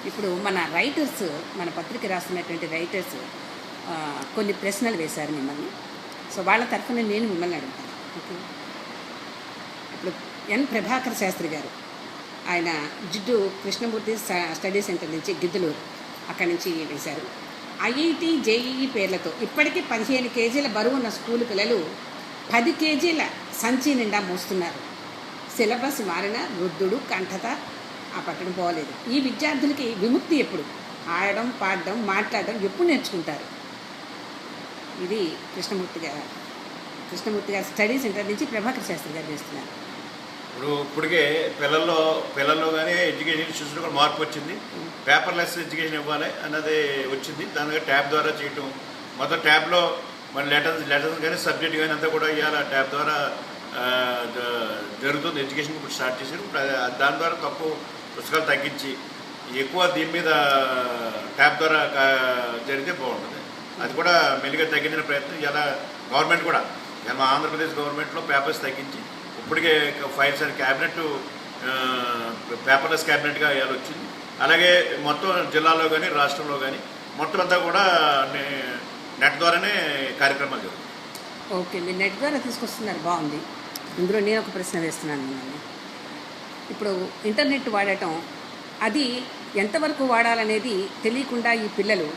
ఇప్పుడు మన రైటర్స్, మన పత్రిక రాస్తున్నటువంటి రైటర్స్ కొన్ని ప్రశ్నలు వేశారు మిమ్మల్ని. సో వాళ్ళ తరఫున నేను మిమ్మల్ని అడుగుతాను. ఓకే, ఇప్పుడు ఎన్ ప్రభాకర్ శాస్త్రి గారు, ఆయన జిడ్డు కృష్ణమూర్తి స్టడీ సెంటర్ నుంచి గిద్దలూరు అక్కడి నుంచి వేశారు. ఐఐటి జేఈఈ పేర్లతో ఇప్పటికీ 15 కేజీల బరువు ఉన్న స్కూల్ పిల్లలు 10 కేజీల సంచి నిండా మోస్తున్నారు. సిలబస్ మారిన వృద్ధుడు కంఠత ఆ పట్టడం పోలేదు. ఈ విద్యార్థులకి విముక్తి ఎప్పుడు? ఆడడం, పాడడం, మాట్లాడడం ఎప్పుడు నేర్చుకుంటారు? ఇది కృష్ణమూర్తి గారు స్టడీ సెంటర్ నుంచి ప్రభాకర్ శాస్త్రి గారు వేస్తున్నారు. ఇప్పటికే పిల్లల్లో కానీ ఎడ్యుకేషన్ ఇన్స్టిట్యూషన్ కూడా మార్పు వచ్చింది. పేపర్లెస్ ఎడ్యుకేషన్ ఇవ్వాలి అన్నది వచ్చింది. దానిగా ట్యాబ్ ద్వారా చేయటం, మొత్తం ట్యాబ్లో మన లెటర్స్ కానీ సబ్జెక్ట్ కానీ అంతా కూడా ఇవాళ ట్యాబ్ ద్వారా జరుగుతుంది. ఎడ్యుకేషన్ ఇప్పుడు స్టార్ట్ చేశారు. దాని ద్వారా తక్కువ పుస్తకాలు తగ్గించి ఎక్కువ దీని మీద ట్యాబ్ ద్వారా జరిగితే బాగుంటుంది. అది కూడా మెల్లిగా తగ్గించిన ప్రయత్నం ఇలా గవర్నమెంట్ కూడా, మా ఆంధ్రప్రదేశ్ గవర్నమెంట్లో పేపర్స్ తగ్గించి ఇప్పటికే ఫైల్స్ అని క్యాబినెట్ పేపర్లెస్ క్యాబినెట్గా ఇవాళ వచ్చింది. అలాగే మొత్తం జిల్లాలో కానీ రాష్ట్రంలో కానీ మొత్తం అంతా కూడా నెట్ ద్వారానే కార్యక్రమాలు జరుగుతాయి. ఓకే, మీరు నెట్ ద్వారా తీసుకొస్తున్నారు, బాగుంది. ఇందులో నేను ఒక ప్రశ్న వేస్తున్నాను మిమ్మల్ని. ఇప్పుడు ఇంటర్నెట్ వాడటం అది ఎంతవరకు వాడాలనేది తెలియకుండా ఈ పిల్లలు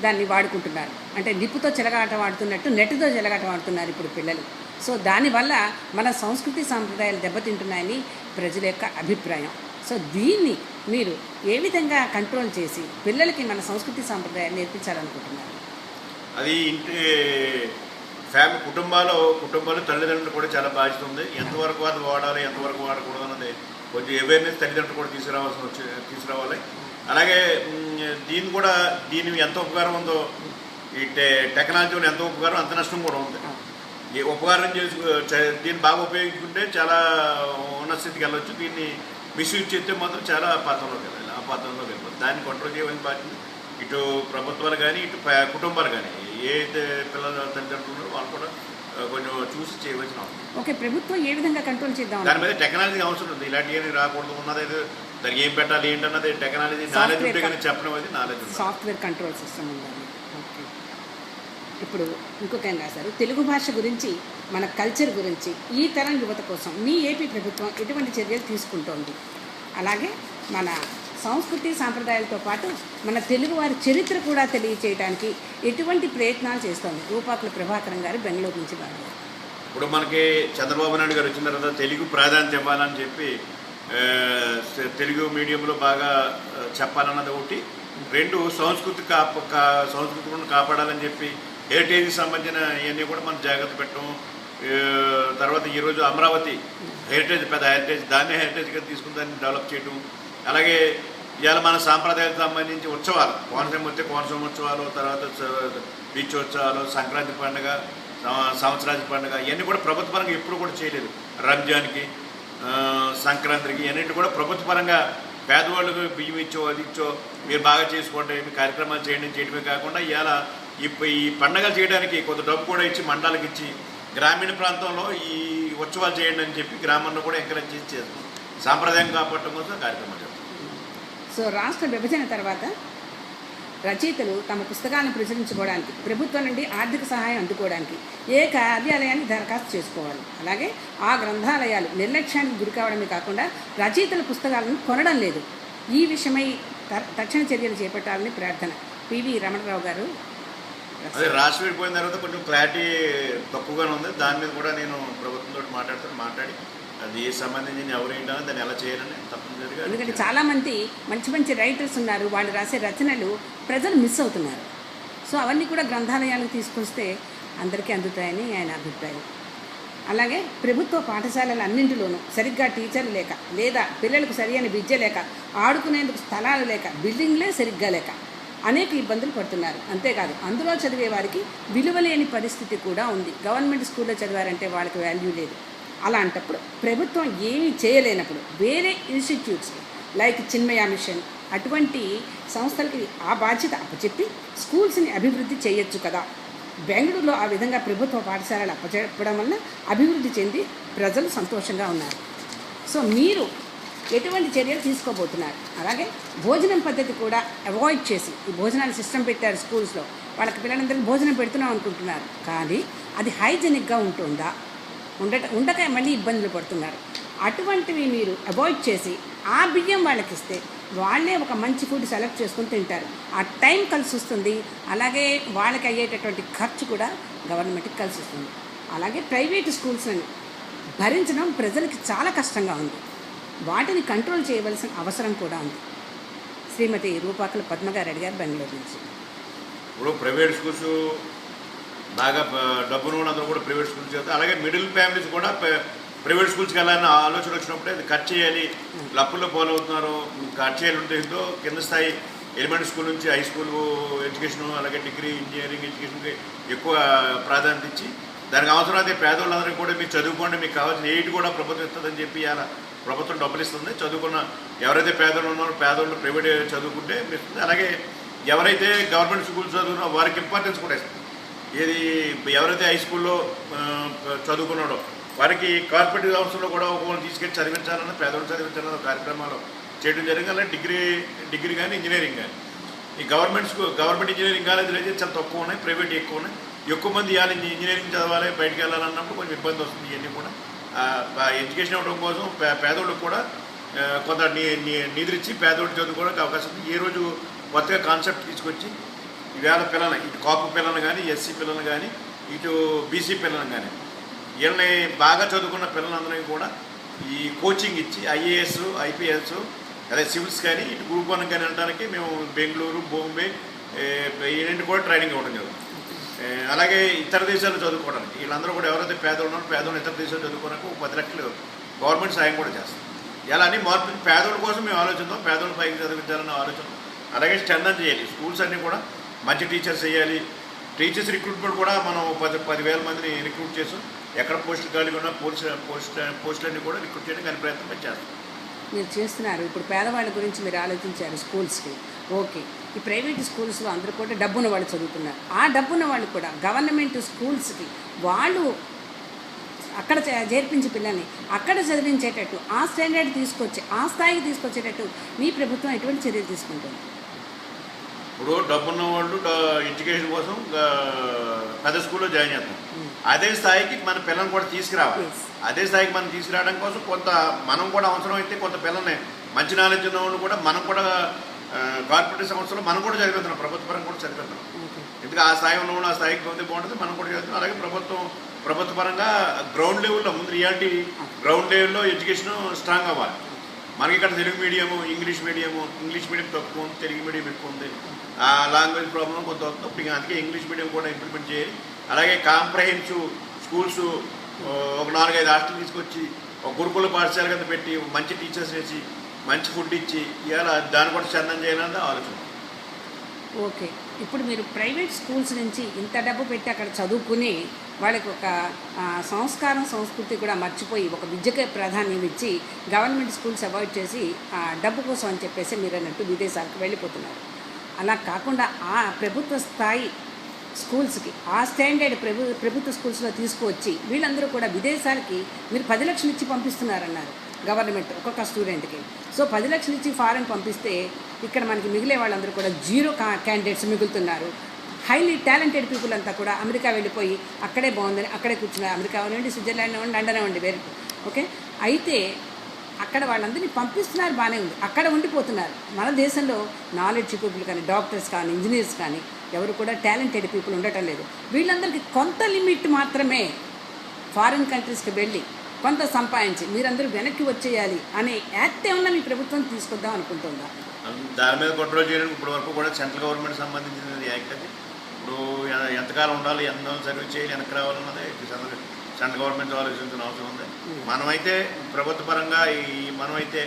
దాన్ని వాడుకుంటున్నారు. అంటే నిప్పుతో చెలగాట వాడుతున్నట్టు నెట్తో చెలగాట వాడుతున్నారు ఇప్పుడు పిల్లలు. సో దానివల్ల మన సంస్కృతి సాంప్రదాయాలు దెబ్బతింటున్నాయని ప్రజల యొక్క అభిప్రాయం. సో దీన్ని మీరు ఏ విధంగా కంట్రోల్ చేసి పిల్లలకి మన సంస్కృతి సాంప్రదాయాలు నేర్పించాలనుకుంటున్నారు? అది కుటుంబాలు తల్లిదండ్రులు కూడా చాలా బాధ్యత ఉంది. ఎంతవరకు అది వాడాలి, ఎంతవరకు వాడకూడదు అన్నది కొంచెం అవేర్నెస్ తల్లిదండ్రులు కూడా తీసుకురావాలి. అలాగే దీని ఎంత ఉపకారం ఉందో, ఈ టెక్నాలజీ ఎంత ఉపకారం అంత నష్టం కూడా ఉంది. ఈ ఉపకారం దీన్ని బాగా ఉపయోగించుకుంటే చాలా ఉన్నత స్థితికి వెళ్ళొచ్చు. దీన్ని మిస్యూజ్ చేస్తే మాత్రం చాలా పాత్రలోకి వెళ్ళిపోతుంది. దాన్ని కంట్రోల్ చేయవలసిన బాధ్యత ఇటు ప్రభుత్వాలు కానీ ఇటు కుటుంబాలు కానీ, ఏదైతే పిల్లల తల్లిదండ్రులు వాళ్ళు కూడా కొంచెం చూసి చేయవలసిన అవసరం. ఓకే, ప్రభుత్వం ఏ విధంగా కంట్రోల్ చేద్దాం? దాని మీద టెక్నాలజీ అవసరం ఉంది. ఇలాంటి ఏమి రాకూడదు, ఉన్నది దానికి ఏం పెట్టాలి ఏంటన్నది టెక్నాలజీ నాలెడ్జ్ ఉంటే కానీ చెప్పడం అది నాలెడ్జ్ ఉంది. సాఫ్ట్వేర్ కంట్రోల్ సిస్టమ్ ఉండాలి. ఓకే, ఇప్పుడు ఇంకొక ఏం రాశారు, తెలుగు భాష గురించి, మన కల్చర్ గురించి ఈ తరం యువత కోసం మీ ఏపీ ప్రభుత్వం ఎటువంటి చర్యలు తీసుకుంటోంది? అలాగే మన సంస్కృతి సాంప్రదాయాలతో పాటు మన తెలుగువారి చరిత్ర కూడా తెలియచేయడానికి ఎటువంటి ప్రయత్నాలు చేస్తోంది? రూపాకుల ప్రభాకరం గారు బెంగళూరు నుంచి వాడారు. ఇప్పుడు మనకి చంద్రబాబు నాయుడు గారు వచ్చిన తర్వాత తెలుగు ప్రాధాన్యత ఇవ్వాలని చెప్పి తెలుగు మీడియంలో బాగా చెప్పాలన్నది ఒకటి. 2 సంస్కృతిని కాపాడాలని చెప్పి హెరిటేజ్కి సంబంధించిన ఇవన్నీ కూడా మనం జాగ్రత్త పెట్టడం. తర్వాత ఈరోజు అమరావతి పెద్ద హెరిటేజ్, దాన్ని హెరిటేజ్గా తీసుకుని దాన్ని డెవలప్ చేయడం. అలాగే ఇవాళ మన సాంప్రదాయాలకు సంబంధించి ఉత్సవాలు, కోనసీమ వస్తే కోనసీమ ఉత్సవాలు, తర్వాత బీచ్ ఉత్సవాలు, సంక్రాంతి పండుగ, సంవత్సరాది పండుగ, ఇవన్నీ కూడా ప్రభుత్వ పరంగా ఎప్పుడు కూడా చేయలేదు. రంజాన్కి, సంక్రాంతికి ఇవన్నింటి కూడా ప్రభుత్వ పరంగా పేదవాళ్ళకు బియ్యం ఇచ్చో అది ఇచ్చో మీరు బాగా చేసుకోండి, మీ కార్యక్రమాలు చేయడమే కాకుండా ఇవాళ ఈ పండుగలు చేయడానికి కొంత డబ్బు కూడా ఇచ్చి మండలాలకు ఇచ్చి గ్రామీణ ప్రాంతంలో ఈ ఉత్సవాలు చేయండి అని చెప్పి గ్రామంలో కూడా ఎంకరేజ్ చేసి చేస్తాం. సాంప్రదాయం కాపాడటం కోసం కార్యక్రమాలు చేస్తాం. సో రాష్ట్ర విభజన తర్వాత రచయితలు తమ పుస్తకాలను ప్రచురించుకోవడానికి, ప్రభుత్వం నుండి ఆర్థిక సహాయం అందుకోవడానికి ఏ కార్యాలయాన్ని దరఖాస్తు చేసుకోవాలి. అలాగే ఆ గ్రంథాలయాలు నిర్లక్ష్యానికి గురి కావడమే కాకుండా రచయితల పుస్తకాలను కొనడం లేదు. ఈ విషయమై తక్షణ చర్యలు చేపట్టాలని ప్రార్థన. పివి రమణరావు గారు. అదే రాష్ట్రం విడిపోయిన తర్వాత కొంచెం క్లారిటీ తక్కువగానే ఉంది. దాని మీద కూడా నేను ప్రభుత్వంతో మాట్లాడి అది సంబంధించి ఎవరైనా దాన్ని ఎలా చేయాలని తప్పనిసరిగా. ఎందుకంటే చాలామంది మంచి రైటర్స్ ఉన్నారు, వాళ్ళు రాసే రచనలు ప్రజలు మిస్ అవుతున్నారు. సో అవన్నీ కూడా గ్రంథాలయాలకు తీసుకొస్తే అందరికీ అందుతాయని ఆయన అభిప్రాయం. అలాగే ప్రభుత్వ పాఠశాలలు అన్నింటిలోనూ సరిగ్గా టీచర్లు లేక, లేదా పిల్లలకు సరియైన విద్య లేక, ఆడుకునేందుకు స్థలాలు లేక, బిల్డింగ్లే సరిగ్గా లేక అనేక ఇబ్బందులు పడుతున్నారు. అంతేకాదు అందులో చదివే వారికి విలువలేని పరిస్థితి కూడా ఉంది. గవర్నమెంట్ స్కూల్లో చదివారంటే వాళ్ళకి వాల్యూ లేదు. అలాంటప్పుడు ప్రభుత్వం ఏమీ చేయలేనప్పుడు వేరే ఇన్స్టిట్యూట్స్ లైక్ చిన్మయ మిషన్ అటువంటి సంస్థలకి ఆ బాధ్యత అప్పచెప్పి స్కూల్స్ని అభివృద్ధి చేయొచ్చు కదా. బెంగళూరులో ఆ విధంగా ప్రభుత్వ పాఠశాలలు అప్పచెప్పడం వల్ల అభివృద్ధి చెంది ప్రజలు సంతోషంగా ఉన్నారు. సో మీరు ఎటువంటి చర్యలు తీసుకోబోతున్నారు? అలాగే భోజనం పద్ధతి కూడా అవాయిడ్ చేసి, ఈ భోజనాలు సిస్టమ్ పెట్టారు స్కూల్స్లో, వాళ్ళకి పిల్లలందరికీ భోజనం పెడుతున్నాం అనుకుంటున్నారు, కానీ అది హైజెనిక్గా ఉంటుందా? ఉండక మళ్ళీ ఇబ్బందులు పడుతున్నారు. అటువంటివి మీరు అవాయిడ్ చేసి ఆ బియ్యం వాళ్ళకి ఇస్తే వాళ్ళే ఒక మంచి ఫుడ్ సెలెక్ట్ చేసుకుని తింటారు. ఆ టైం కలిసి వస్తుంది, అలాగే వాళ్ళకి అయ్యేటటువంటి ఖర్చు కూడా గవర్నమెంట్కి కలిసి వస్తుంది. అలాగే ప్రైవేటు స్కూల్స్ని భరించడం ప్రజలకి చాలా కష్టంగా ఉంది. వాటిని కంట్రోల్ చేయవలసిన అవసరం కూడా ఉంది. శ్రీమతి రూపాకల పద్మగారు అడిగారు బెంగళూరు నుంచి. ఇప్పుడు ప్రైవేట్ స్కూల్స్ బాగా డబ్బును అందరూ కూడా ప్రైవేట్ స్కూల్స్ చేస్తారు. అలాగే మిడిల్ ఫ్యామిలీస్ కూడా ప్రైవేట్ స్కూల్స్కి వెళ్ళాలని ఆలోచన వచ్చినప్పుడే అది కట్ చేయాలి, లప్పుల్లో పోలవుతున్నారు, కట్ చేయాలి ఉంటుందో కింద స్థాయి ఎలిమెంటరీ స్కూల్ నుంచి హై స్కూల్ ఎడ్యుకేషను, అలాగే డిగ్రీ ఇంజనీరింగ్ ఎడ్యుకేషన్కి ఎక్కువ ప్రాధాన్యత ఇచ్చి దానికి అవసరం అయితే పేదవాళ్ళందరికీ కూడా మీరు చదువుకోండి, మీకు కావాల్సిన ఎయిడ్ కూడా ప్రభుత్వం ఇస్తుందని చెప్పి అలా ప్రభుత్వం డబ్బులు ఇస్తుంది. చదువుకున్న ఎవరైతే పేదలు ఉన్నారో పేదవాళ్ళు ప్రైవేట్ చదువుకుంటే ఇస్తుంది. అలాగే ఎవరైతే గవర్నమెంట్ స్కూల్ చదువుకున్నారో వారికి ఇంపార్టెన్స్ కూడా ఇస్తుంది. ఏది ఎవరైతే హై స్కూల్లో చదువుకున్నాడో వారికి కార్పొరేట్ సంస్థలో కూడా ఒకళ్ళు తీసుకెళ్ళి చదివించాలన్న పేదవాళ్ళు చదివించాలన్న కార్యక్రమాలు చేయడం జరిగింది. అలాగే డిగ్రీ కానీ ఇంజనీరింగ్ కానీ ఈ గవర్నమెంట్ ఇంజనీరింగ్ కాలేజీలు అయితే చాలా తక్కువ ఉన్నాయి, ప్రైవేట్ ఎక్కువ ఉన్నాయి. ఎక్కువ మంది ఇవ్వాలి ఇంజనీరింగ్ చదవాలి, బయటకు వెళ్ళాలన్నప్పుడు కొంచెం ఇబ్బంది వస్తుంది. ఇవన్నీ కూడా ఎడ్యుకేషన్ ఇవ్వడం కోసం పేదోళ్ళకి కూడా కొంత నిధులిచ్చి పేదోళ్ళు చదువుకోవడానికి అవకాశం ఉంది. ఏ రోజు కొత్తగా కాన్సెప్ట్ తీసుకొచ్చి ఈవేళ పిల్లలు, ఇటు కాపు పిల్లలు కానీ, ఎస్సీ పిల్లలు కానీ, ఇటు బీసీ పిల్లలు కానీ, వీళ్ళని బాగా చదువుకున్న పిల్లలందరికీ కూడా ఈ కోచింగ్ ఇచ్చి ఐఏఎస్, ఐపీఎస్, అదే సివిల్స్ కానీ ఇటు గ్రూప్ 1 కానీ అనడానికి మేము బెంగళూరు, బాంబే ఇవన్నీ కూడా ట్రైనింగ్ ఇవ్వడం జరుగుతుంది. అలాగే ఇతర దేశాలు చదువుకోవడానికి వీళ్ళందరూ కూడా ఎవరైతే పేదలు ఉన్నారో పేదలు ఇతర దేశాలు చదువుకోవడానికి 10 లక్షలు గవర్నమెంట్ సాయం కూడా చేస్తాం. ఇలా అన్ని మార్పు పేదోళ్ళ కోసం మేము ఆలోచిద్దాం, పేదోళ్ళ పైకి చదివించాలన్న ఆలోచన. అలాగే స్ట్రెంథన్ చేయాలి, స్కూల్స్ అన్నీ కూడా మంచి టీచర్స్ వేయాలి. టీచర్స్ రిక్రూట్మెంట్ కూడా మనం 10,000 మందిని రిక్రూట్ చేసాం. ఎక్కడ పోస్టులు ఖాళీగా ఉన్నా పోస్టులన్నీ కూడా రిక్రూట్ చేయడానికి ప్రయత్నం చేస్తాం. మీరు చేస్తున్నారు. ఇప్పుడు పేదవాళ్ళ గురించి మీరు ఆలోచించారు స్కూల్స్కి, ఓకే. ఈ ప్రైవేట్ స్కూల్స్లో అందరూ కూడా డబ్బున్న వాళ్ళు చదువుతున్నారు. ఆ డబ్బున్న వాళ్ళు కూడా గవర్నమెంట్ స్కూల్స్కి వాళ్ళు అక్కడ చేర్పించి పిల్లల్ని అక్కడ చదివించేటట్టు ఆ స్టాండర్డ్ తీసుకొచ్చి ఆ స్థాయికి తీసుకొచ్చేటట్టు మీ ప్రభుత్వం ఎటువంటి చర్యలు తీసుకుంటుంది? ఇప్పుడు డబ్బున్న వాళ్ళు ఎడ్యుకేషన్ కోసం పెద్ద స్కూల్లో జాయిన్ చేస్తాం. అదే స్థాయికి మన పిల్లల్ని కూడా తీసుకురావాలి. అదే స్థాయికి మనం తీసుకురావడం కోసం కొంత మనం కూడా అవసరం అయితే కొంత పిల్లల్ని మంచి నాలెడ్జ్ ఉన్న వాళ్ళు కూడా మనం కూడా కార్పొరేట్ సంస్థలో మనం కూడా చదివిస్తున్నాం, ప్రభుత్వ పరంగా కూడా చదివిస్తున్నాం. ఎందుకంటే ఆ స్థాయి ఉన్న వాళ్ళు ఆ స్థాయికి పొందే బాగుంటుంది, మనం కూడా చదువుతున్నాం. అలాగే ప్రభుత్వ పరంగా గ్రౌండ్ లెవెల్లో ముందు రియాలిటీ గ్రౌండ్ లెవెల్లో ఎడ్యుకేషన్ స్ట్రాంగ్ అవ్వాలి. మనకి ఇక్కడ తెలుగు మీడియము, ఇంగ్లీష్ మీడియం తక్కువ ఉంది, తెలుగు మీడియం ఎక్కువ ఉంది. ఆ లాంగ్వేజ్ ప్రాబ్లం కొంత అవుతుంది. అందుకే ఇంగ్లీష్ మీడియం కూడా ఇంప్లిమెంట్ చేయాలి. అలాగే కాంప్రహెన్సివ్ స్కూల్స్ ఒక 4-5 హాస్టల్ తీసుకొచ్చి ఒక గురుకుల పాఠశాల కింద పెట్టి మంచి టీచర్స్ వేసి మంచి ఫుడ్ ఇచ్చి ఇవాళ దాన్ని కూడా చందనం చేయాలన్నది ఆలోచన. ఓకే. ఇప్పుడు మీరు ప్రైవేట్ స్కూల్స్ నుంచి ఇంత డబ్బు పెట్టి అక్కడ చదువుకుని వాళ్ళకి ఒక సంస్కారం సంస్కృతి కూడా మర్చిపోయి ఒక విద్యకే ప్రాధాన్యం ఇచ్చి గవర్నమెంట్ స్కూల్స్ అవాయిడ్ చేసి డబ్బు కోసం అని చెప్పేసి మీరు అన్నట్టు విదేశాలకు వెళ్ళిపోతున్నారు. అలా కాకుండా ఆ ప్రభుత్వ స్థాయి స్కూల్స్కి ఆ స్టాండర్డ్ ప్రభుత్వ స్కూల్స్లో తీసుకువచ్చి వీళ్ళందరూ కూడా విదేశాలకి మీరు 10 లక్షలు ఇచ్చి పంపిస్తున్నారన్నారు గవర్నమెంట్ ఒక్కొక్క స్టూడెంట్కి. సో 10 లక్షలు ఇచ్చి ఫారెన్ పంపిస్తే ఇక్కడ మనకి మిగిలే వాళ్ళందరూ కూడా జీరో క్యాండిడేట్స్ మిగులుతున్నారు. హైలీ టాలెంటెడ్ పీపుల్ అంతా కూడా అమెరికా వెళ్ళిపోయి అక్కడే బాగుందని అక్కడే కూర్చున్నారు. అమెరికా అవ్వండి, స్విట్జర్లాండ్ అవ్వండి, లండన్ అవ్వండి, వేరే. ఓకే. అయితే అక్కడ వాళ్ళందరినీ పంపిస్తున్నారు, బాగానే ఉంది, అక్కడ ఉండిపోతున్నారు. మన దేశంలో నాలెడ్జ్ పీపుల్ కానీ, డాక్టర్స్ కానీ, ఇంజనీర్స్ కానీ ఎవరు కూడా టాలెంటెడ్ పీపుల్ ఉండటం లేదు. వీళ్ళందరికీ కొంత లిమిట్ మాత్రమే ఫారిన్ కంట్రీస్కి వెళ్ళి కొంత సంపాదించి మీరందరూ వెనక్కి వచ్చేయాలి అనే యాక్ట్ ఏమన్నా మీ ప్రభుత్వం తీసుకొద్దాం అనుకుంటుందా? దాని మీద కంట్రోల్ చేయడానికి ఇప్పటి వరకు కూడా సెంట్రల్ గవర్నమెంట్ సంబంధించిన యాక్ట్ అది. ఇప్పుడు ఎంతకాలం ఉండాలి, ఎంత సర్వీస్ చేయాలి, వెనక్కి రావాలన్నది సెంట్రల్ గవర్నమెంట్ ఆలోచించిన అవసరం ఉంది. మనమైతే ప్రభుత్వ పరంగా మనమైతే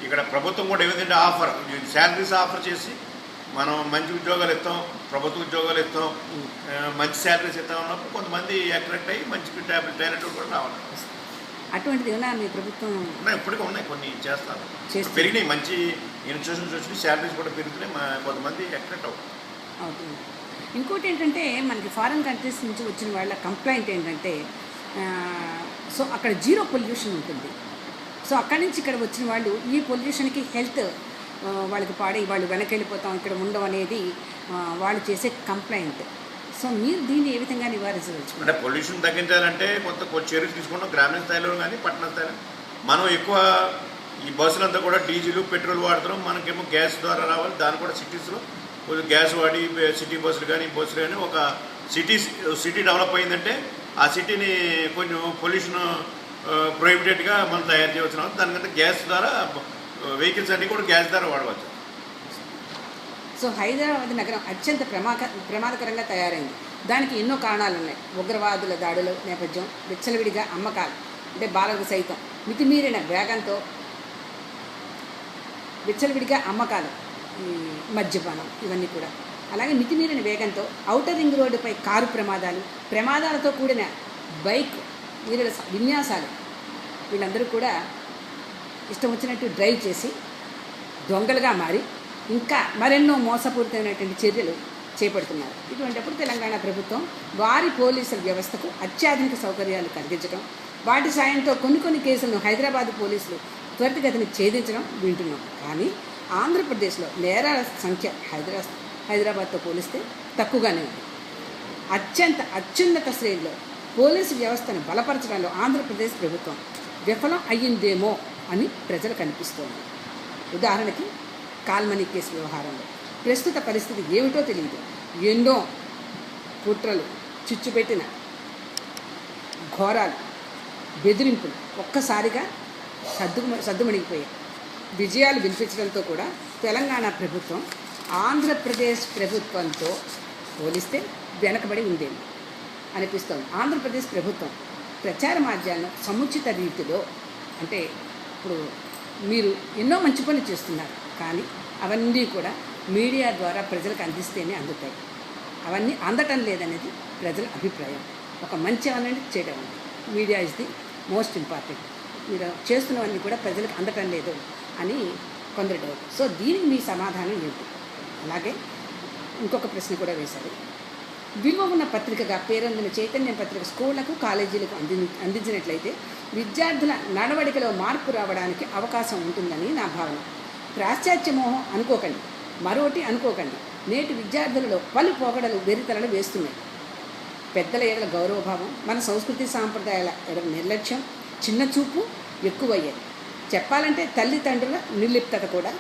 ఇక్కడ ప్రభుత్వం కూడా ఏమిటంటే ఆఫర్ శాలరీస్ ఆఫర్ చేసి మనం మంచి ఉద్యోగాలు ఇస్తాం, ప్రభుత్వ ఉద్యోగాలు ఇస్తాం, మంచి శాలరీస్ ఇస్తాం ఉన్నప్పుడు కొంతమంది అట్రాక్ట్ అయ్యి మంచి టాలెంట్ కూడా రావాలి. అటువంటిది ఏమన్నా మీ ప్రభుత్వం ఉన్నాయి, ఇప్పటికీ ఉన్నాయి, కొన్ని చేస్తారు, పెరిగినాయి. మంచి ఇన్స్టిట్యూషన్స్ వచ్చి శాలరీస్ కూడా పెరుగుతున్నాయి, కొంతమంది అట్రాక్ట్ అవుతుంది. ఇంకోటి ఏంటంటే మనకి ఫారిన్ కంట్రీస్ నుంచి వచ్చిన వాళ్ళ కంప్లైంట్ ఏంటంటే సో అక్కడ జీరో పొల్యూషన్ ఉంటుంది. సో అక్కడి నుంచి ఇక్కడ వచ్చిన వాళ్ళు ఈ పొల్యూషన్కి హెల్త్ వాళ్ళకి పాడై వాళ్ళు వెనక్కి వెళ్ళిపోతాం ఇక్కడ ఉండవు అనేది వాళ్ళు చేసే కంప్లైంట్. సో మీరు దీన్ని ఏ విధంగా నివారించవచ్చు? అంటే పొల్యూషన్ తగ్గించాలంటే కొంత చర్యలు తీసుకుంటాం గ్రామీణ స్థాయిలో కానీ పట్టణ స్థాయిలో. మనం ఎక్కువ ఈ బస్సులంతా కూడా డీజిల్ పెట్రోల్ వాడుతున్నాం, మనకేమో గ్యాస్ ద్వారా రావాలి. దాన్ని కూడా సిటీస్లో కొంచెం గ్యాస్ వాడి సిటీ బస్సులు కానీ బస్సులు కానీ ఒక సిటీ డెవలప్ అయిందంటే ఆ సిటీని కొంచెం పొల్యూషన్ ప్రొహిబిటెడ్గా మనం తయారు చేయవచ్చున్నాం. దానికంటే గ్యాస్ ద్వారా వెహికల్స్ అన్నీ కూడా గ్యాస్ ద్వారా వాడవచ్చు. సో హైదరాబాద్ నగరం అత్యంత ప్రమాదకరంగా తయారైంది. దానికి ఎన్నో కారణాలు ఉన్నాయి. ఉగ్రవాదుల దాడుల నేపథ్యం, విచ్చలవిడిగా అమ్మకాలు అంటే బాలలకు సైతం మితిమీరిన వేగంతో విచ్చలవిడిగా అమ్మకాలు, మద్యపానం ఇవన్నీ కూడా. అలాగే మితిమీరిన వేగంతో ఔటర్ రింగ్ రోడ్డుపై కారు ప్రమాదాలతో కూడిన బైక్ వీరుల విన్యాసాలు, వీళ్ళందరూ కూడా ఇష్టం వచ్చినట్టు డ్రైవ్ చేసి దొంగలుగా మారి ఇంకా మరెన్నో మోసపూరితమైనటువంటి చర్యలు చేపడుతున్నారు. ఇటువంటిప్పుడు తెలంగాణ ప్రభుత్వం వారి పోలీసుల వ్యవస్థకు అత్యాధునిక సౌకర్యాలు కలిగించడం, వాటి సాయంతో కొన్ని కేసులను హైదరాబాద్ పోలీసులు త్వరితగతిని ఛేదించడం వింటున్నాం. కానీ ఆంధ్రప్రదేశ్లో నేరాల సంఖ్య హైదరాబాద్తో పోలిస్తే తక్కువగానే ఉంది. అత్యున్నత శ్రేణిలో పోలీసు వ్యవస్థను బలపరచడంలో ఆంధ్రప్రదేశ్ ప్రభుత్వం విఫలం అయ్యిందేమో అని ప్రజలకు అనిపిస్తోంది. ఉదాహరణకి కాల్మనీ కేసు వ్యవహారంలో ప్రస్తుత పరిస్థితి ఏమిటో తెలియదు. ఎన్నో కుట్రలు, చిచ్చుపెట్టిన ఘోరాలు, బెదిరింపులు ఒక్కసారిగా సద్దుమణిగిపోయాయి. విజయాలు వినిపించడంతో కూడా తెలంగాణ ప్రభుత్వం ఆంధ్రప్రదేశ్ ప్రభుత్వంతో పోలిస్తే వెనకబడి ఉండేది అనిపిస్తోంది. ఆంధ్రప్రదేశ్ ప్రభుత్వం ప్రచార మాధ్యాలను సముచిత రీతిలో, అంటే ఇప్పుడు మీరు ఎన్నో మంచి పనులు చేస్తున్నారు, కానీ అవన్నీ కూడా మీడియా ద్వారా ప్రజలకు అందిస్తేనే అందుతాయి. అవన్నీ అందటం లేదనేది ప్రజల అభిప్రాయం. ఒక మంచి అనండి చేయడం అండి, media is the most important. మీరు చేస్తున్నవన్నీ కూడా ప్రజలకు అందటం లేదు అని కొందరు డౌట్. సో దీనికి మీ సమాధానం ఏంటి? అలాగే ఇంకొక ప్రశ్న కూడా వేశారు. విలువ ఉన్న పత్రికగా పేరొందిన చైతన్యం పత్రిక స్కూళ్లకు కాలేజీలకు అందించినట్లయితే విద్యార్థుల నడవడికలో మార్పు రావడానికి అవకాశం ఉంటుందని నా భావన. పాశ్చాత్య మోహం అనుకోకండి, మరోటి అనుకోకండి. నేటి విద్యార్థులలో పలు పోగడలు వెరితలలు వేస్తున్నాయి. పెద్దల ఎడల గౌరవభావం, మన సంస్కృతి సాంప్రదాయాల ఎడల నిర్లక్ష్యం, చిన్న చూపు ఎక్కువయ్యాయి. చెప్పాలంటే తల్లిదండ్రుల నిర్లిప్తత కూడా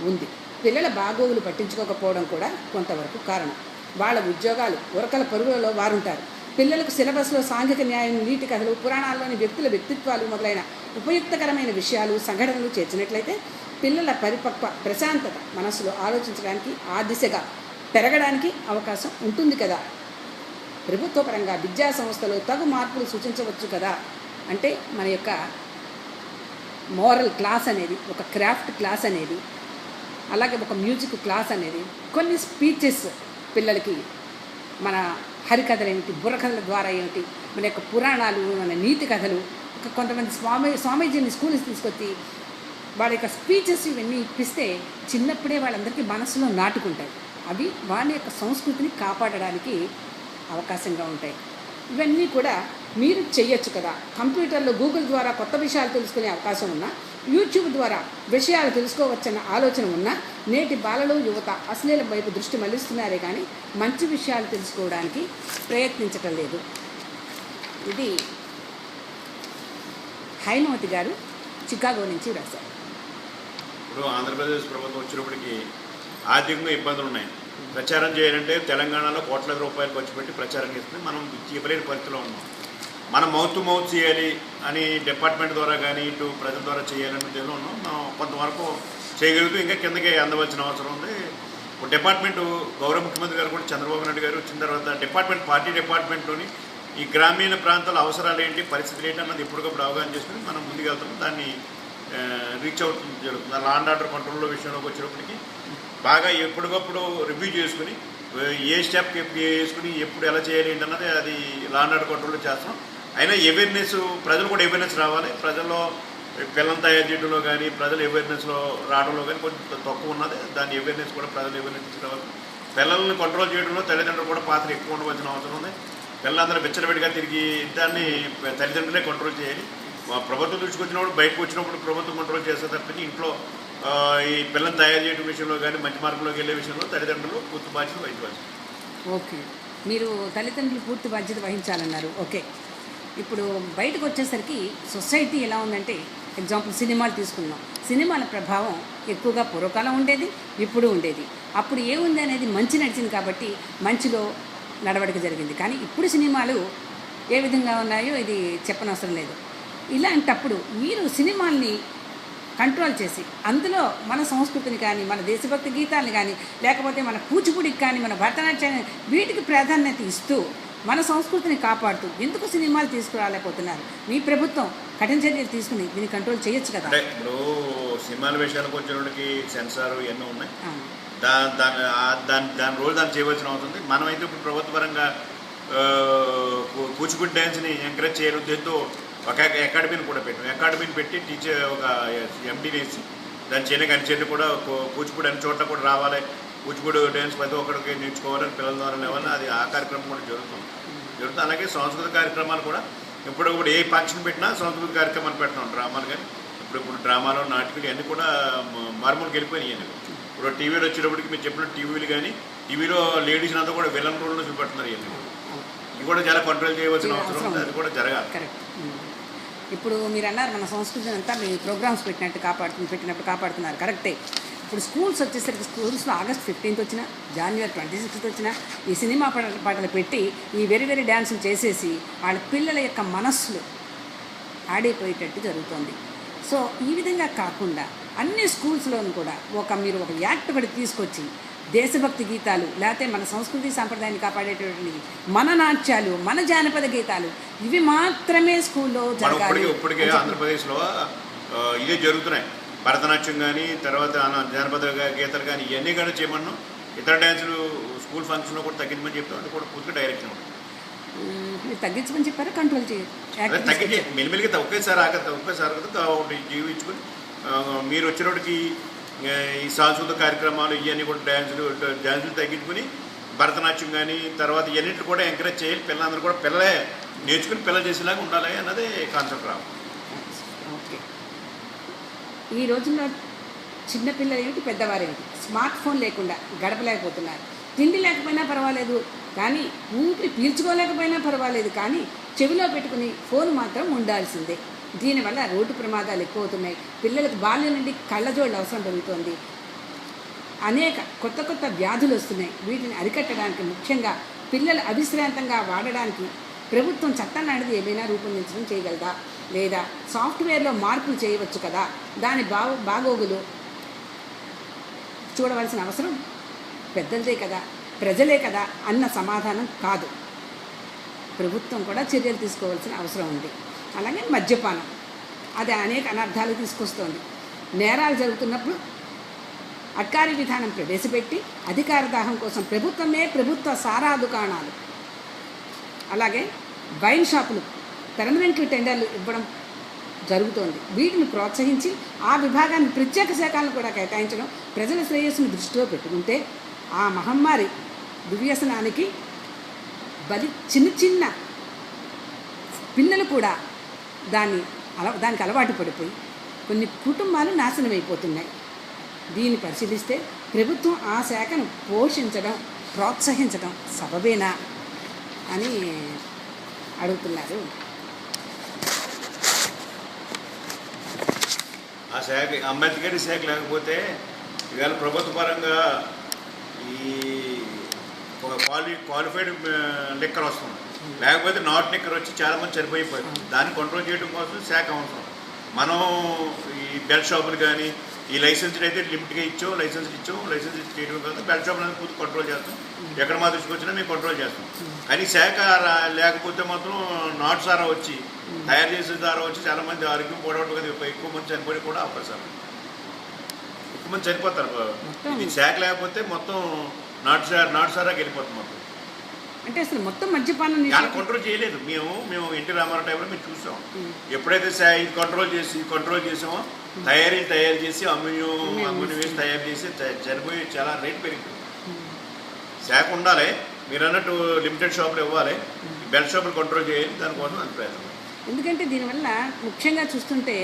ఉంది. పిల్లల బాగోగులు పట్టించుకోకపోవడం కూడా కొంతవరకు కారణం. వాళ్ళ ఉద్యోగాలు, ఉరకల పరుగులలో వారుంటారు. పిల్లలకు సిలబస్లో సాంఘిక న్యాయం, నీతి కథలు, పురాణాల్లోని వ్యక్తుల వ్యక్తిత్వాలు మొదలైన ఉపయుక్తకరమైన విషయాలు, సంఘటనలు చేర్చినట్లయితే పిల్లల పరిపక్వ ప్రశాంతత మనసులో ఆలోచించడానికి, ఆ దిశగా పెరగడానికి అవకాశం ఉంటుంది కదా. ప్రభుత్వ పరంగా విద్యా సంస్థలో తగు మార్పులు సూచించవచ్చు కదా. అంటే మన యొక్క మోరల్ క్లాస్ అనేది, ఒక క్రాఫ్ట్ క్లాస్ అనేది, అలాగే ఒక మ్యూజిక్ క్లాస్ అనేది, కొన్ని స్పీచెస్ పిల్లలకి, మన హరికథలు ఏమిటి, బుర్రకథల ద్వారా ఏమిటి, మన యొక్క పురాణాలు, మన నీతి కథలు, కొంతమంది స్వామీజీని స్కూల్కి తీసుకొచ్చి వాళ్ళ యొక్క స్పీచెస్ ఇవన్నీ ఇప్పిస్తే చిన్నప్పుడే వాళ్ళందరికీ మనసులో నాటుకుంటాయి. అవి వాళ్ళ యొక్క సంస్కృతిని కాపాడడానికి అవకాశంగా ఉంటాయి. ఇవన్నీ కూడా మీరు చెయ్యొచ్చు కదా. కంప్యూటర్లో గూగుల్ ద్వారా కొత్త విషయాలు తెలుసుకునే అవకాశం ఉన్నా, యూట్యూబ్ ద్వారా విషయాలు తెలుసుకోవచ్చన్న ఆలోచన ఉన్నా, నేటి బాలలు, యువత అశ్లీలం వైపు దృష్టి మళ్లిస్తున్నారే కానీ మంచి విషయాలు తెలుసుకోవడానికి ప్రయత్నించటం లేదు. ఇది హైమవతి గారు చికాగో నుంచి రాశారు. ఇప్పుడు ఆంధ్రప్రదేశ్ ప్రభుత్వం వచ్చినప్పటికీ ఆర్థికంగా ఇబ్బందులు ఉన్నాయి. ప్రచారం చేయాలంటే తెలంగాణలో కోట్ల రూపాయలు ఖర్చు పెట్టి ప్రచారం చేస్తుంది. మనం ఇవ్వలేని పరిస్థితిలో ఉన్నాం. మనం మౌత్ టు మౌత్ చేయాలి అని డిపార్ట్మెంట్ ద్వారా కానీ ఇటు ప్రజల ద్వారా చేయాలని ఉద్దేశంలో ఉన్నాం. మనం కొంతవరకు చేయగలుగుతూ ఇంకా కిందకి అందవలసిన అవసరం ఉంది. డిపార్ట్మెంటు గౌరవ ముఖ్యమంత్రి గారు కూడా చంద్రబాబు నాయుడు గారు వచ్చిన తర్వాత పార్టీ డిపార్ట్మెంట్లోని ఈ గ్రామీణ ప్రాంతాల అవసరాలు ఏంటి, పరిస్థితులు ఏంటి అన్నది ఎప్పటికప్పుడు అవగాహన చేసుకుని మనం ముందుకెళ్తాం. దాన్ని రీచ్ అవుతుంది జరుగుతుంది. లా అండ్ ఆర్డర్ కంట్రోల్లో విషయంలోకి వచ్చినప్పటికీ బాగా ఎప్పటికప్పుడు రివ్యూ చేసుకుని ఏ స్టెప్ వేసుకుని ఎప్పుడు ఎలా చేయాలి ఏంటన్నది అది లా అండ్ ఆర్డర్ కంట్రోల్లో చేస్తాం. అయినా అవేర్నెస్, ప్రజలు కూడా అవేర్నెస్ రావాలి. ప్రజల్లో పిల్లలు తయారు చేయడంలో కానీ ప్రజలు అవేర్నెస్లో రావడంలో కానీ కొంచెం తక్కువ ఉన్నది. దాని అవేర్నెస్ కూడా ప్రజలు అవేర్నెస్ రావాలి. పిల్లల్ని కంట్రోల్ చేయడంలో తల్లిదండ్రులు కూడా పాత్ర ఎక్కువ ఉండవలసిన అవసరం ఉంది. పిల్లలందరూ విచ్చలవిడిగా తిరిగి దాన్ని తల్లిదండ్రులే కంట్రోల్ చేయాలి. ప్రభుత్వం దృష్టికి వచ్చినప్పుడు బయటకు వచ్చినప్పుడు ప్రభుత్వం కంట్రోల్ చేస్తే తప్పించి ఇంట్లో ఈ పిల్లల్ని తయారు చేయడం విషయంలో కానీ మంచి మార్గంలోకి వెళ్ళే విషయంలో తల్లిదండ్రులు పూర్తి బాధ్యత వహించవచ్చు. ఓకే, మీరు తల్లిదండ్రులు పూర్తి బాధ్యత వహించాలన్నారు. ఓకే, ఇప్పుడు బయటకు వచ్చేసరికి సొసైటీ ఎలా ఉందంటే, ఎగ్జాంపుల్ సినిమాలు తీసుకున్నాం. సినిమాల ప్రభావం ఎక్కువగా పూర్వకాలం ఉండేది, ఇప్పుడు ఉండేది. అప్పుడు ఏముంది అనేది మంచి నడిచింది కాబట్టి మంచిలో నడవడిక జరిగింది. కానీ ఇప్పుడు సినిమాలు ఏ విధంగా ఉన్నాయో ఇది చెప్పనవసరం లేదు. ఇలాంటప్పుడు మీరు సినిమాల్ని కంట్రోల్ చేసి అందులో మన సంస్కృతిని కానీ, మన దేశభక్తి గీతాలని కానీ, లేకపోతే మన కూచిపూడికి కానీ, మన భరతనాట్యాన్ని వీటికి ప్రాధాన్యత ఇస్తూ మన సంస్కృతిని కాపాడుతూ ఎందుకు సినిమాలు తీసుకురాలేకపోతున్నారు? మీ ప్రభుత్వం కఠిన చర్యలు తీసుకుని దీన్ని కంట్రోల్ చేయొచ్చు కదా. అంటే ఇప్పుడు సినిమాల విషయాలకు వచ్చినప్పటికి సెన్సార్ ఇవన్నీ ఉన్నాయి. దాని రోజు దాన్ని చేయవలసిన అవసరం ఉంది. మనమైతే ఇప్పుడు ప్రభుత్వ పరంగా కూచిపూడి డ్యాన్స్ని ఎంకరేజ్ చేయడం ఉద్దేశంతో ఒక అకాడమీని కూడా పెట్టాం. అకాడమీని పెట్టి టీచర్ ఒక ఎండీని వేసి దాని చేయడానికి అన్ని చర్యలు కూడా కూచిపూడి అన్ని చోట్ల కూడా రావాలి, కూచిపూడి డ్యాన్స్ ప్రతి ఒక్కరికి నేర్చుకోవాలని పిల్లల ద్వారా లేవాలని అది ఆ కార్యక్రమం కూడా జరుగుతుంది. అలాగే సాంస్కృతిక కార్యక్రమాలు కూడా ఇప్పుడు ఏ ఫంక్షన్ పెట్టినా సాంస్కృతిక కార్యక్రమాలు పెడుతున్నాం. డ్రామాలు కానీ ఇప్పుడు డ్రామాలు నాటకాలు అన్నీ కూడా మార్మూలకి వెళ్ళిపోయినాయి. ఇప్పుడు టీవీలో వచ్చేటప్పటికి మీరు చెప్పిన టీవీలు కానీ టీవీలో లేడీస్ అంతా కూడా విలన్ రోడ్లో చూపెడుతున్నారు. ఇవి కూడా చాలా కంట్రోల్ చేయవలసిన అవసరం ఉంది. అది కూడా జరగాలి. కరెక్ట్. ఇప్పుడు మీరు అన్నారు మన సంస్కృతిని అంతా మీ ప్రోగ్రామ్స్ పెట్టినప్పుడు కాపాడుతున్నారు. కరెక్టే. ఇప్పుడు స్కూల్స్ వచ్చేసరికి స్కూల్స్లో August 15th వచ్చినా, January 26th వచ్చినా ఈ సినిమా పాటలు పెట్టి ఈ వెరీ డ్యాన్సులు చేసేసి వాళ్ళ పిల్లల యొక్క మనస్సులు ఆడిపోయేటట్టు జరుగుతుంది. సో ఈ విధంగా కాకుండా అన్ని స్కూల్స్లోనూ కూడా మీరు ఒక యాక్ట్ ఒకటి తీసుకొచ్చి దేశభక్తి గీతాలు, లేకపోతే మన సంస్కృతి సాంప్రదాయాన్ని కాపాడేటువంటి మన నాట్యాలు, మన జానపద గీతాలు ఇవి మాత్రమే స్కూల్లో జరగాలి. ఇప్పటికే ఆంధ్రప్రదేశ్లో ఇదే జరుగుతున్నాయి. భరతనాట్యం కానీ, తర్వాత జానపద గీతాలు కానీ ఇవన్నీ కూడా చేయమన్నాం. ఇతర డ్యాన్సులు స్కూల్ ఫంక్షన్లో కూడా తగ్గించమని చెప్తాం. అది కూడా పూర్తిగా డైరెక్షన్ ఉంటుంది. మీరు తగ్గించమని చెప్పారా, కంట్రోల్ చేయాలి? తగ్గించి మెల్లిమెల్లిగా ఒకేసారి జీవించుకొని మీరు వచ్చినప్పటికి ఈ సాంస్కృతిక కార్యక్రమాలు ఇవన్నీ కూడా డ్యాన్సులు తగ్గించుకుని భరతనాట్యం కానీ తర్వాత ఇవన్నింటిని కూడా ఎంకరేజ్ చేయాలి. పిల్లలందరూ కూడా పిల్లలే నేర్చుకుని పిల్లలు చేసేలాగా ఉండాలి అన్నది కాన్సెప్ట్ రావు. ఓకే, ఈ రోజుల్లో చిన్నపిల్లలు ఏమిటి, పెద్దవారేమిటి స్మార్ట్ ఫోన్ లేకుండా గడపలేకపోతున్నారు. తిండి లేకపోయినా పర్వాలేదు కానీ, ఊపిరి పీల్చుకోలేకపోయినా పర్వాలేదు కానీ చెవిలో పెట్టుకుని ఫోన్ మాత్రం ఉండాల్సిందే. దీనివల్ల రోడ్డు ప్రమాదాలు ఎక్కువ అవుతున్నాయి. పిల్లలకు బాల్యం నుండి కళ్ళజోళ్ళు అవసరం పెరుగుతోంది. అనేక కొత్త వ్యాధులు వస్తున్నాయి. వీటిని అరికట్టడానికి ముఖ్యంగా పిల్లలు అవిశ్రాంతంగా వాడడానికి ప్రభుత్వం చట్టం లాంటిది ఏమైనా రూపొందించడం చేయగలదా, లేదా సాఫ్ట్వేర్లో మార్పులు చేయవచ్చు కదా, దాని బాగోగులు చూడవలసిన అవసరం పెద్దలదే కదా, ప్రజలే కదా అన్న సమాధానం కాదు. ప్రభుత్వం కూడా చర్యలు తీసుకోవాల్సిన అవసరం ఉంది. అలాగే మద్యపానం అది అనేక అనర్థాలు తీసుకొస్తోంది. నేరాలు జరుగుతున్నప్పుడు అబ్కారీ విధానం ప్రవేశపెట్టి అధికార దాహం కోసం ప్రభుత్వ సారా దుకాణాలు, అలాగే వైన్ షాపులు పర్మనెంట్లీ టెండర్లు ఇవ్వడం జరుగుతోంది. వీటిని ప్రోత్సహించి ఆ విభాగాన్ని ప్రత్యేక శాఖలను కూడా కేటాయించడం, ప్రజల శ్రేయస్సును దృష్టిలో పెట్టుకుంటే ఆ మహమ్మారి దుర్వ్యసనానికి బలి చిన్న పిల్లలు కూడా దానికి అలవాటు పడిపోయి కొన్ని కుటుంబాలు నాశనం అయిపోతున్నాయి. దీన్ని పరిశీలిస్తే ప్రభుత్వం ఆ శాఖను పోషించడం, ప్రోత్సహించడం సబబేనా అని అడుగుతున్నారు. ఆ శాఖ అంబేద్కర్ శాఖ లేకపోతే ఇవాళ ప్రభుత్వ పరంగా ఈ క్వాలిఫైడ్ లిక్కర్ వస్తుంది, లేకపోతే నాట్ లిక్కర్ వచ్చి చాలామంది చనిపోయిపోయింది. దాన్ని కంట్రోల్ చేయడం కోసం శాఖ అవసరం. మనం ఈ బెల్ట్ షాపులు కానీ ఈ లైసెన్స్ అయితే లిమిట్గా లైసెన్స్ చేయడం కాదు, బెల్ట్ షాపులు పూర్తి కంట్రోల్ చేస్తాం. ఎక్కడ మా దృష్టికి వచ్చినా మేము కంట్రోల్ చేస్తాం. కానీ శాఖ లేకపోతే మాత్రం నాట్ సారా వచ్చి తయారు చేసే సారా వచ్చి చాలామంది ఆరోగ్యం పోవడం కదా, ఎక్కువ మంది చనిపోయి కూడా అవకాశాలు, ఎక్కువ మంది చనిపోతారు. ఇది శాఖ లేకపోతే మొత్తం నాటు సారాకి వెళ్ళిపోతుంది మొత్తం. అంటే అసలు మొత్తం మద్యపానం కంట్రోల్ చేయలేదు. మేము ఎన్టీ రామారావు టైంలో మేము చూసాం. ఎప్పుడైతే ఇది కంట్రోల్ చేసామో తయారు చేసి అమ్యూనియం వేసి తయారు చేసి చనిపోయి చాలా రేట్ పెరిగింది. శాఖ ఉండాలి, మీరు అన్నట్టు లిమిటెడ్ షాపులు ఇవ్వాలి, బెల్ట్ షాపులు కంట్రోల్ చేయాలి. దానికోసం అది ప్రయత్నం. ఎందుకంటే దీనివల్ల ముఖ్యంగా చూస్తుంటే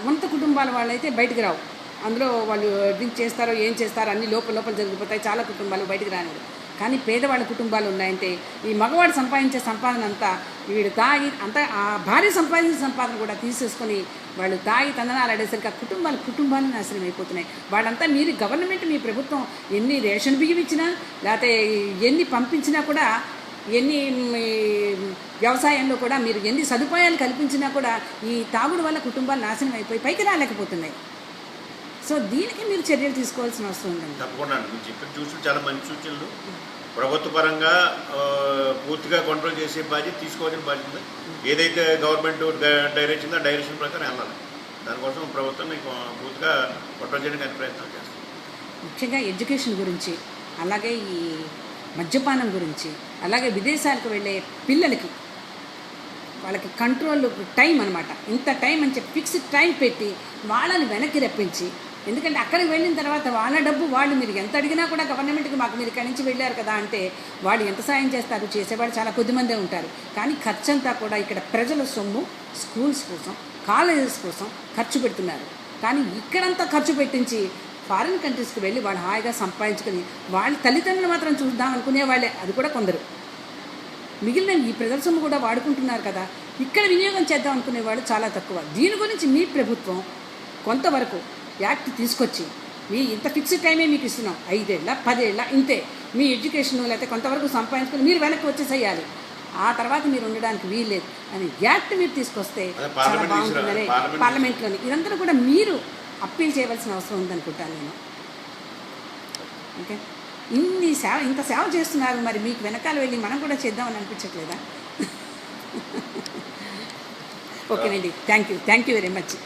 ఉన్నత కుటుంబాల వాళ్ళైతే బయటికి రావు. అందులో వాళ్ళు డ్రింక్ చేస్తారో ఏం చేస్తారో అన్ని లోపల జరిగిపోతాయి. చాలా కుటుంబాలు బయటికి రానివ్వరు. కానీ పేదవాళ్ళ కుటుంబాలు ఉన్నాయంటే ఈ మగవాడు సంపాదించే సంపాదన అంతా వీడు తాగి అంతా ఆ భార్య సంపాదించిన సంపాదన కూడా తీసేసుకొని వాళ్ళు తాగి తందనాలు ఆడేసరికి ఆ కుటుంబాలు నాశనం అయిపోతున్నాయి. వాళ్ళంతా మీరు గవర్నమెంట్ మీ ప్రభుత్వం ఎన్ని రేషన్ బియ్యం ఇచ్చినా లేకపోతే ఎన్ని పంపించినా కూడా ఎన్ని వ్యవసాయంలో కూడా మీరు ఎన్ని సదుపాయాలు కల్పించినా కూడా ఈ తాగుడు వల్ల కుటుంబాలు నాశనం అయిపోయి పైకి రాలేకపోతున్నాయి. సో దీనికి మీరు చర్యలు తీసుకోవాల్సిన అవసరం ఉందండి. తప్పకుండా మీరు చెప్పిన సూచనలు చాలా మంచి సూచనలు. ప్రభుత్వ పరంగా పూర్తిగా కంట్రోల్ చేసే బాధ్యత తీసుకోవాల్సిన బాధ్యత ఏదైతే గవర్నమెంట్ డైరెక్షన్ ఆ డైరెక్షన్ ప్రకారం వెళ్ళాలి. దానికోసం ప్రభుత్వం పూర్తిగా కంట్రోల్ చేయడానికి ప్రయత్నం చేస్తాం. ముఖ్యంగా ఎడ్యుకేషన్ గురించి, అలాగే ఈ మద్యపానం గురించి, అలాగే విదేశాలకు వెళ్ళే పిల్లలకి వాళ్ళకి కంట్రోల్ టైం అనమాట. ఇంత టైం అని చెప్పి ఫిక్స్డ్ టైం పెట్టి వాళ్ళని వెనక్కి రప్పించి, ఎందుకంటే అక్కడికి వెళ్ళిన తర్వాత వాళ్ళ డబ్బు వాళ్ళు మీరు ఎంత అడిగినా కూడా గవర్నమెంట్కి మాకు మీరు ఇక్కడి నుంచి వెళ్ళారు కదా అంటే వాళ్ళు ఎంత సాయం చేస్తారు? చేసేవాళ్ళు చాలా కొద్దిమందే ఉంటారు. కానీ ఖర్చు అంతా కూడా ఇక్కడ ప్రజల సొమ్ము స్కూల్స్ కోసం, కాలేజెస్ కోసం ఖర్చు పెడుతున్నారు. కానీ ఇక్కడంతా ఖర్చు పెట్టించి ఫారిన్ కంట్రీస్కి వెళ్ళి వాళ్ళు హాయిగా సంపాదించుకొని వాళ్ళ తల్లిదండ్రులు మాత్రం చూద్దాం అనుకునే వాళ్ళే, అది కూడా కొందరు. మిగిలిన ఈ ప్రజల సొమ్ము కూడా వాడుకుంటున్నారు కదా, ఇక్కడ వినియోగం చేద్దాం అనుకునేవాళ్ళు చాలా తక్కువ. దీని గురించి మీ ప్రభుత్వం కొంతవరకు యాక్ట్ తీసుకొచ్చి మీ ఇంత ఫిక్స్డ్ టైమే మీకు ఇస్తున్నాం, 5 ఏళ్ళ 10 ఏళ్ళ ఇంతే, మీ ఎడ్యుకేషన్ లేకపోతే కొంతవరకు సంపాదించుకొని మీరు వెనక్కి వచ్చేసేయాలి, ఆ తర్వాత మీరు ఉండడానికి వీల్లేదు అని యాక్ట్ మీరు తీసుకొస్తే చాలా బాగుంటుందని పార్లమెంట్లోని ఇదంతా కూడా మీరు అప్పీల్ చేయవలసిన అవసరం ఉందనుకుంటాను నేను. ఓకే, ఇంత సేవ చేస్తున్నారు, మరి మీకు వెనకాల వెళ్ళి మనం కూడా చేద్దామని అనిపించట్లేదా? ఓకేనండి, థ్యాంక్ యూ వెరీ మచ్.